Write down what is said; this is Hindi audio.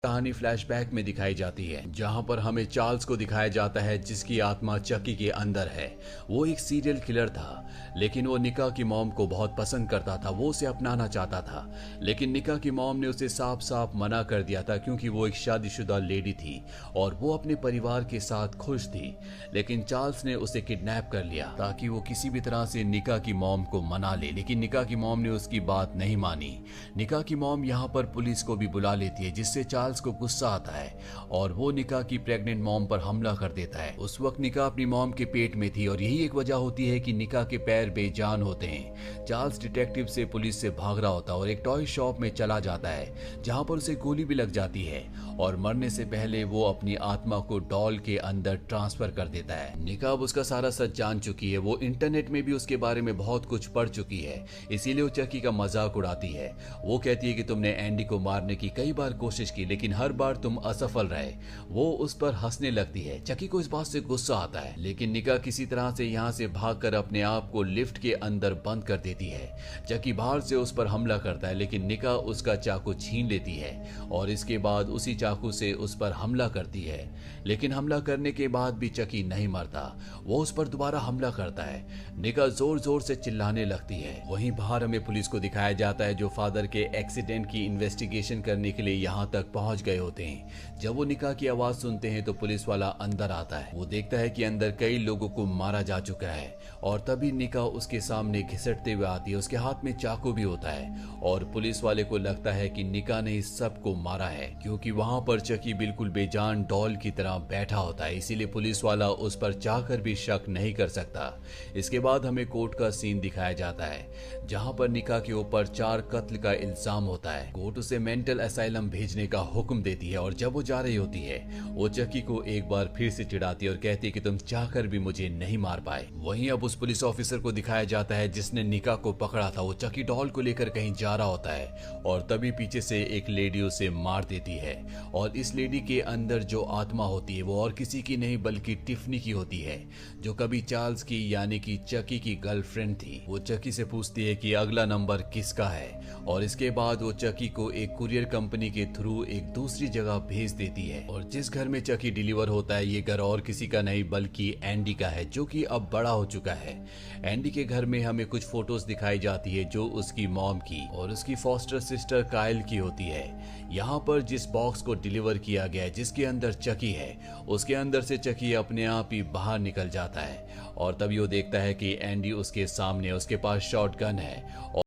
कहानी फ्लैशबैक में दिखाई जाती है, जहां पर हमें चार्ल्स को दिखाया जाता है जिसकी आत्मा चकी के अंदर है। वो एक सीरियल किलर था, लेकिन वो निका की मॉम को बहुत पसंद करता था। वो उसे अपनाना चाहता था, लेकिन निका की मॉम ने उसे साफ साफ मना कर दिया था, क्योंकि वो एक शादीशुदा लेडी थी और वो अपने परिवार के साथ खुश थी। लेकिन चार्ल्स ने उसे किडनैप कर लिया ताकि वो किसी भी तरह से निका की मॉम को मना ले, लेकिन निका की मॉम ने उसकी बात नहीं मानी। निका की मॉम यहाँ पर पुलिस को भी बुला लेती है, जिससे चार्ल्स को गुस्सा आता है और वो निका की प्रेग्नेंट मॉम पर हमला कर देता है। उस वक्त निका अपनी मॉम के पेट में थी और यही एक वजह होती है कि निका के पैर बेजान होते हैं। चार्ल्स डिटेक्टिव से पुलिस से भाग रहा होता है और एक टॉय शॉप में चला जाता है, जहां पर उसे गोली भी लग जाती है और मरने से पहले वो अपनी आत्मा को डॉल के अंदर ट्रांसफर कर देता है। निका अब उसका सारा सच जान चुकी है। वो इंटरनेट में भी उसके बारे में बहुत कुछ पढ़ चुकी है, इसीलिए वो चकी का मजाक उड़ाती है। वो कहती है कि तुमने एंडी को मारने की कई बार कोशिश की, लेकिन हर बार तुम असफल रहे। वो उस पर हंसने लगती है। चकी को इस बात से गुस्सा आता है, लेकिन निका किसी तरह से यहाँ से भागकर अपने आप को लिफ्ट के अंदर बंद कर देती है। चकी बाहर से उस पर हमला करता है, लेकिन निका उसका चाकू छीन लेती है और इसके बाद उसी चाकू से उस पर हमला करती है। लेकिन हमला करने के बाद भी चकी नहीं मरता। वो उस पर दोबारा हमला करता है। निका जोर जोर से चिल्लाने लगती है। वहीं बाहर हमें पुलिस को दिखाया जाता है, जो फादर के एक्सीडेंट की इन्वेस्टिगेशन करने के लिए यहाँ तक पहुंच गए होते हैं। जब वो निका की आवाज सुनते हैं तो पुलिस वाला अंदर आता है। वो देखता है कि अंदर कई लोगों को मारा जा चुका है और तभी निका उसके सामने घिसटते हुए आती है। उसके हाथ में चाकू भी होता है और पुलिस वाले को लगता है कि निका ने इस सब को मारा है, क्योंकि वहां पर चकी बिल्कुल बेजान डॉल की तरह बैठा होता है। इसीलिए पुलिस वाला उस पर चाहकर भी शक नहीं कर सकता। इसके बाद हमें कोर्ट का सीन दिखाया जाता है, जहां पर निका के ऊपर 4 कत्ल का इल्जाम होता है। कोर्ट उसे मेंटल असाइलम भेजने का हुक्म देती है और जब वो जा रही होती है, वो चकी को एक बार फिर से चिढ़ाती है और कहती है कि तुम चाहकर भी मुझे नहीं मार पाए। वहीं अब उस पुलिस ऑफिसर को दिखाया जाता है जिसने निका को पकड़ा था। वो चकी डॉल को लेकर कहीं जा रहा होता है और तभी पीछे से एक लेडी उसे मार देती है और इस लेडी के अंदर जो आत्मा होती है वो और किसी की नहीं बल्कि टिफनी की होती है, जो कभी चार्ल्स की यानी कि चकी की गर्लफ्रेंड थी। वो चकी से पूछती है कि अगला नंबर किसका है और इसके बाद वो चकी को एक कुरियर कंपनी के थ्रू एक दूसरी जगह भेज देती है। और जिस घर में चकी डिलीवर होता है, ये घर और किसी का नहीं बल्कि एंडी का है, जो कि अब बड़ा हो चुका है। एंडी के घर में हमें कुछ फोटोज दिखाई जाती है जो उसकी मॉम की और उसकी फॉस्टर सिस्टर काइल की होती है। यहाँ पर जिस बॉक्स को डिलीवर किया गया है, जिसके अंदर चकी है, उसके अंदर से चकी अपने आप ही बाहर निकल जाता है और तभी वो देखता है कि एंडी उसके सामने, उसके पास शॉटगन है।